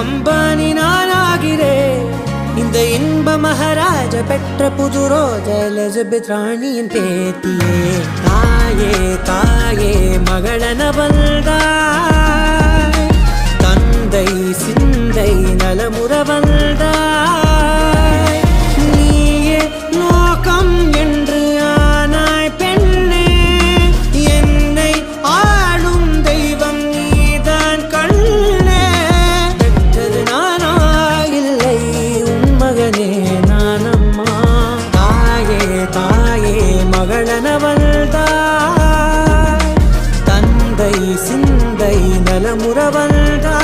அம்பானி நானாகிறேன். இந்த இன்ப மகாராஜ பெற்ற புது ரோஜ எலிசபெத் ராணியின் பேத்தியே. தாயே தாயே மகளன வந்தாய், தந்தை சிந்தை நலமுற வந்தாய். நீயே லோகம் என்று ஆனாய் பெண்ணே, என்னை ஆளும் தெய்வம் நீதான் கண்ணே. பெற்றது நானா இல்லை உன் மகனே நானம்மா. தாயே தாயே மகளன வந்தாய், தந்தை சிந்தை நலமுற வந்தாய்.